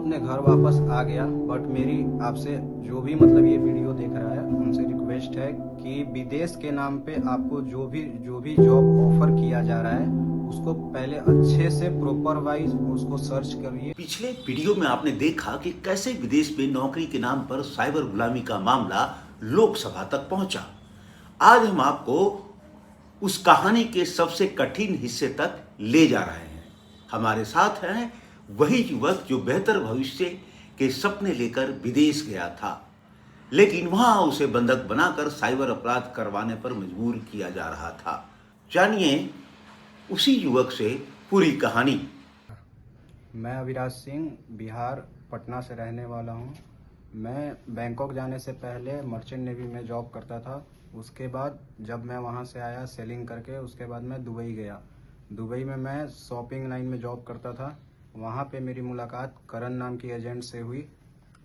अपने घर वापस आ गया। बट मेरी आपसे जो भी मतलब ये वीडियो देख रहा है उनसे रिक्वेस्ट है कि विदेश के नाम पे आपको जो भी जॉब ऑफर किया जा रहा है उसको पहले अच्छे से प्रॉपर वाइज उसको सर्च करिए। पिछले वीडियो में आपने देखा कि कैसे विदेश में नौकरी के नाम पर साइबर गुलामी का मामला लोकसभा तक पहुंचा। आज हम आपको उस कहानी के सबसे कठिन हिस्से तक ले जा रहे हैं। हमारे साथ हैं वही युवक जो बेहतर भविष्य के सपने लेकर विदेश गया था, लेकिन वहां उसे बंधक बनाकर साइबर अपराध करवाने पर मजबूर किया जा रहा था। जानिए उसी युवक से पूरी कहानी। मैं अविराज सिंह बिहार पटना से रहने वाला हूँ। मैं बैंकॉक जाने से पहले मर्चेंट नेवी में जॉब करता था। उसके बाद जब मैं वहाँ से आया सेलिंग करके, उसके बाद मैं दुबई गया। दुबई में मैं शॉपिंग लाइन में जॉब करता था। वहाँ पे मेरी मुलाकात करण नाम की एजेंट से हुई।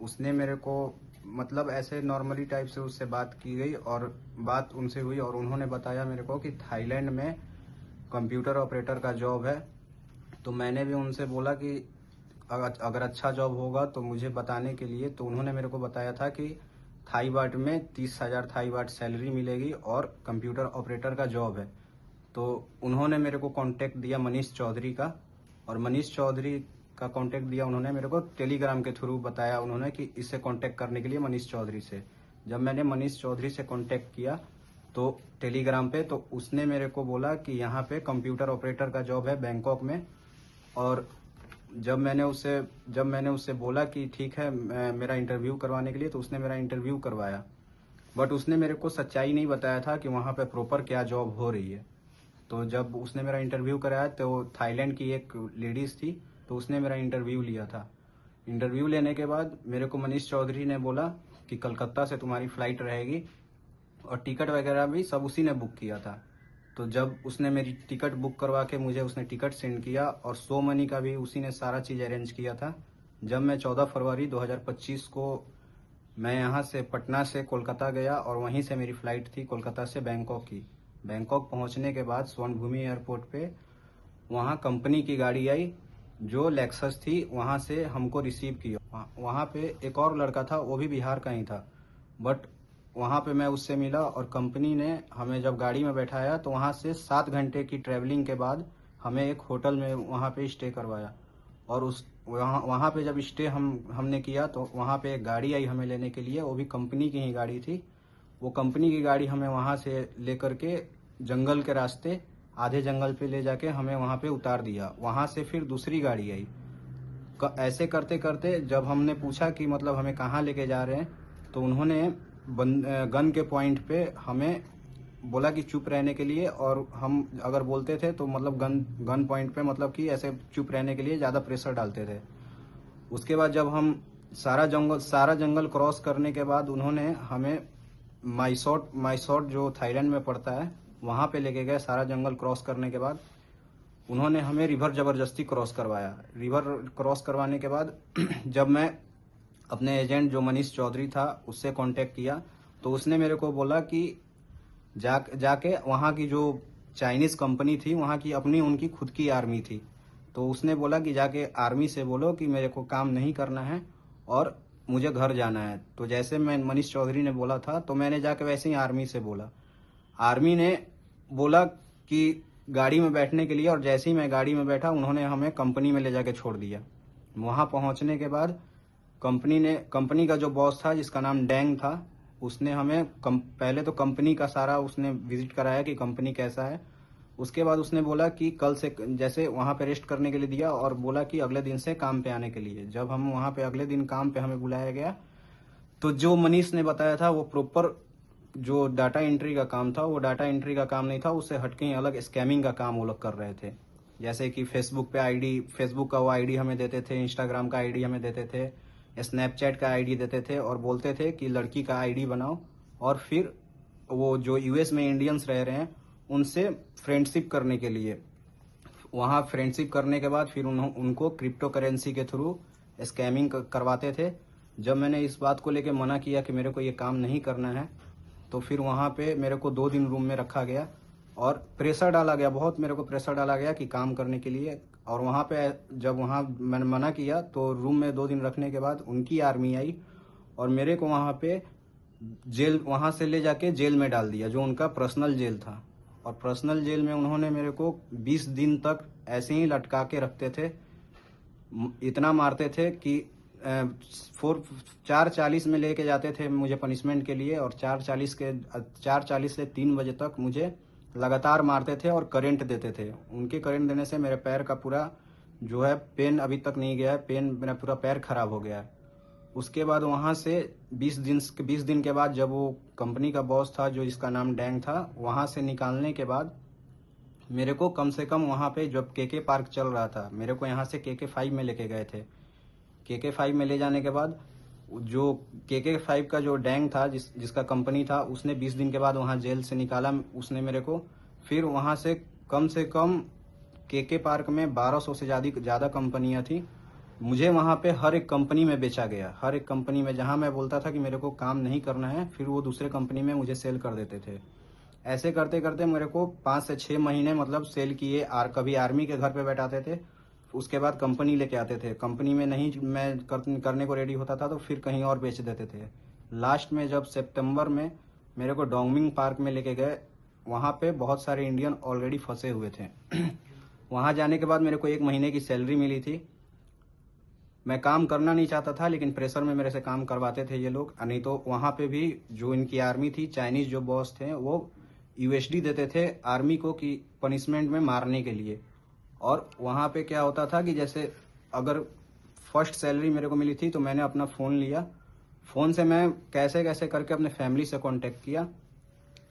उसने मेरे को मतलब ऐसे नॉर्मली टाइप से उससे बात की गई और बात उनसे हुई और उन्होंने बताया मेरे को कि थाईलैंड में कंप्यूटर ऑपरेटर का जॉब है। तो मैंने भी उनसे बोला कि अगर अच्छा जॉब होगा तो मुझे बताने के लिए। तो उन्होंने मेरे को बताया था कि थाई बाट में 30,000 थाई बाट सैलरी मिलेगी और कंप्यूटर ऑपरेटर का जॉब है। तो उन्होंने मेरे को कांटेक्ट दिया मनीष चौधरी का, और मनीष चौधरी का कांटेक्ट दिया उन्होंने मेरे को टेलीग्राम के थ्रू बताया उन्होंने कि इससे कांटेक्ट करने के लिए मनीष चौधरी से। जब मैंने मनीष चौधरी से कांटेक्ट किया तो टेलीग्राम पे, तो उसने मेरे को बोला कि यहाँ पे कंप्यूटर ऑपरेटर का जॉब है बैंकॉक में। और जब मैंने उससे बोला कि ठीक है मेरा इंटरव्यू करवाने के लिए, तो उसने मेरा इंटरव्यू करवाया। बट उसने मेरे को सच्चाई नहीं बताया था कि वहाँ पे प्रॉपर क्या जॉब हो रही है। तो जब उसने मेरा इंटरव्यू कराया तो थाईलैंड की एक लेडीज़ थी, तो उसने मेरा इंटरव्यू लिया था। इंटरव्यू लेने के बाद मेरे को मनीष चौधरी ने बोला कि कलकत्ता से तुम्हारी फ़्लाइट रहेगी, और टिकट वगैरह भी सब उसी ने बुक किया था। तो जब उसने मेरी टिकट बुक करवा के मुझे उसने टिकट सेंड किया, और सो मनी का भी उसी ने सारा चीज़ अरेंज किया था। जब मैं 14 फरवरी 2025 को मैं यहाँ से पटना से कोलकाता गया, और वहीं से मेरी फ़्लाइट थी कोलकाता से बैंकॉक की। बैंकॉक पहुँचने के बाद स्वर्ण भूमि एयरपोर्ट पे वहाँ कंपनी की गाड़ी आई जो लेक्सस थी, वहाँ से हमको रिसीव किया। वहाँ पे एक और लड़का था, वो भी बिहार का ही था। बट वहाँ पे मैं उससे मिला और कंपनी ने हमें जब गाड़ी में बैठाया तो वहाँ से 7 घंटे की ट्रैवलिंग के बाद हमें एक होटल में वहाँ पे स्टे करवाया। और उस वहाँ पे जब स्टे हमने किया तो वहाँ पे एक गाड़ी आई हमें लेने के लिए, वो भी कंपनी की ही गाड़ी थी। वो कंपनी की गाड़ी हमें वहाँ से लेकर के जंगल के रास्ते आधे जंगल पे ले जाके हमें वहाँ पे उतार दिया। वहाँ से फिर दूसरी गाड़ी आई। ऐसे करते करते जब हमने पूछा कि मतलब हमें कहाँ लेके जा रहे हैं, तो उन्होंने गन के पॉइंट पे हमें बोला कि चुप रहने के लिए। और हम अगर बोलते थे तो मतलब गन पॉइंट पे मतलब कि ऐसे चुप रहने के लिए ज़्यादा प्रेशर डालते थे। उसके बाद जब हम सारा जंगल क्रॉस करने के बाद उन्होंने हमें माइसॉट जो थाईलैंड में पड़ता है वहाँ पे लेके गए। सारा जंगल क्रॉस करने के बाद उन्होंने हमें रिवर ज़बरदस्ती क्रॉस करवाया। रिवर क्रॉस करवाने के बाद जब मैं अपने एजेंट जो मनीष चौधरी था उससे कांटेक्ट किया, तो उसने मेरे को बोला कि जाके वहाँ की जो चाइनीज़ कंपनी थी वहाँ की अपनी उनकी खुद की आर्मी थी। तो उसने बोला कि जाके आर्मी से बोलो कि मेरे को काम नहीं करना है और मुझे घर जाना है। तो जैसे मैं मनीष चौधरी ने बोला था तो मैंने जाके वैसे ही आर्मी से बोला। आर्मी ने बोला कि गाड़ी में बैठने के लिए, और जैसे ही मैं गाड़ी में बैठा उन्होंने हमें कंपनी में ले जाके छोड़ दिया। वहाँ पहुँचने के बाद कंपनी का जो बॉस था जिसका नाम डैंग था, उसने हमें पहले तो कंपनी का सारा उसने विजिट कराया कि कंपनी कैसा है। उसके बाद उसने बोला कि कल से जैसे वहाँ पे रेस्ट करने के लिए दिया और बोला कि अगले दिन से काम पे आने के लिए। जब हम वहाँ पे अगले दिन काम पे हमें बुलाया गया, तो जो मनीष ने बताया था वो प्रॉपर जो डाटा एंट्री का काम था वो डाटा एंट्री का काम नहीं था, उससे हटके ही अलग स्कैमिंग का काम वो लोग कर रहे थे। जैसे कि फेसबुक का वो आईडी हमें देते थे, इंस्टाग्राम का आईडी हमें देते थे, स्नैपचैट का आईडी देते थे, और बोलते थे कि लड़की का आईडी बनाओ और फिर वो जो यूएस में इंडियंस रह रहे हैं उनसे फ्रेंडशिप करने के लिए। वहाँ फ्रेंडशिप करने के बाद फिर उनको क्रिप्टो करेंसी के थ्रू स्कैमिंग करवाते थे। जब मैंने इस बात को लेकर मना किया कि मेरे को ये काम नहीं करना है, तो फिर वहाँ पे मेरे को 2 दिन रूम में रखा गया और प्रेशर डाला गया, बहुत मेरे को प्रेशर डाला गया कि काम करने के लिए। और वहाँ पे जब वहाँ मैंने मना किया तो रूम में 2 दिन रखने के बाद उनकी आर्मी आई और मेरे को वहाँ पे जेल, वहाँ से ले जाके जेल में डाल दिया, जो उनका पर्सनल जेल था। और पर्सनल जेल में उन्होंने मेरे को 20 दिन तक ऐसे ही लटका के रखते थे। इतना मारते थे कि 4:40 में लेके जाते थे मुझे पनिशमेंट के लिए, और 4:40 से 3 बजे तक मुझे लगातार मारते थे और करंट देते थे। उनके करंट देने से मेरे पैर का पूरा जो है पेन अभी तक नहीं गया है, पेन, मेरा पूरा पैर खराब हो गया है। उसके बाद वहाँ से 20 दिन के बाद जब वो कंपनी का बॉस था जो जिसका नाम डैंग था, वहाँ से निकालने के बाद मेरे को कम से कम वहाँ पे जब केके पार्क चल रहा था, मेरे को यहाँ से केके 5 में लेके गए थे। केके 5 में ले जाने के बाद जो केके 5 का जो डैंग था, जिसका कंपनी था, उसने 20 दिन के बाद वहाँ जेल से निकाला उसने मेरे को। फिर वहाँ से कम केके पार्क में 1200 से ज़्यादा कंपनियाँ थी। मुझे वहाँ पे हर एक कंपनी में बेचा गया, हर एक कंपनी में जहाँ मैं बोलता था कि मेरे को काम नहीं करना है, फिर वो दूसरे कंपनी में मुझे सेल कर देते थे। ऐसे करते करते मेरे को 5 से 6 महीने मतलब सेल किए। कभी आर्मी के घर पे बैठाते थे, उसके बाद कंपनी लेके आते थे। कंपनी में नहीं मैं करने को रेडी होता था तो फिर कहीं और बेच देते थे। लास्ट में जब सितंबर में मेरे को डोंगमिंग पार्क में लेके गए, वहाँ पे बहुत सारे इंडियन ऑलरेडी फंसे हुए थे। वहाँ जाने के बाद मेरे को 1 महीने की सैलरी मिली थी। मैं काम करना नहीं चाहता था, लेकिन प्रेशर में मेरे से काम करवाते थे ये लोग। नहीं तो वहाँ पे भी जो इनकी आर्मी थी, चाइनीज जो बॉस थे, वो यूएसडी देते थे आर्मी को कि पनिशमेंट में मारने के लिए। और वहाँ पे क्या होता था कि जैसे अगर फर्स्ट सैलरी मेरे को मिली थी तो मैंने अपना फ़ोन लिया, फ़ोन से मैं कैसे कैसे करके अपने फैमिली से कांटेक्ट किया।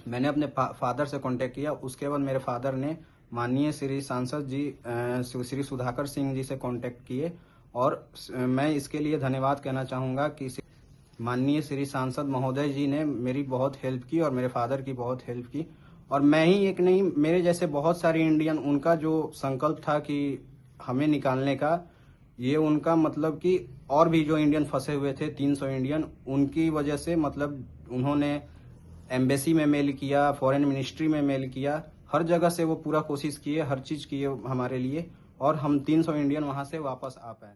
मैंने अपने फादर से कांटेक्ट किया। उसके बाद मेरे फादर ने माननीय श्री सांसद जी श्री सुधाकर सिंह जी से कांटेक्ट किए। और मैं इसके लिए धन्यवाद कहना चाहूँगा कि माननीय श्री सांसद महोदय जी ने मेरी बहुत हेल्प की और मेरे फादर की बहुत हेल्प की। और मैं ही एक नहीं, मेरे जैसे बहुत सारे इंडियन, उनका जो संकल्प था कि हमें निकालने का, ये उनका मतलब कि और भी जो इंडियन फंसे हुए थे 300 इंडियन, उनकी वजह से मतलब उन्होंने एम्बेसी में मेल किया, फॉरेन मिनिस्ट्री में मेल किया, हर जगह से वो पूरा कोशिश किए, हर चीज़ किए हमारे लिए, और हम 300 इंडियन वहाँ से वापस आ पाए।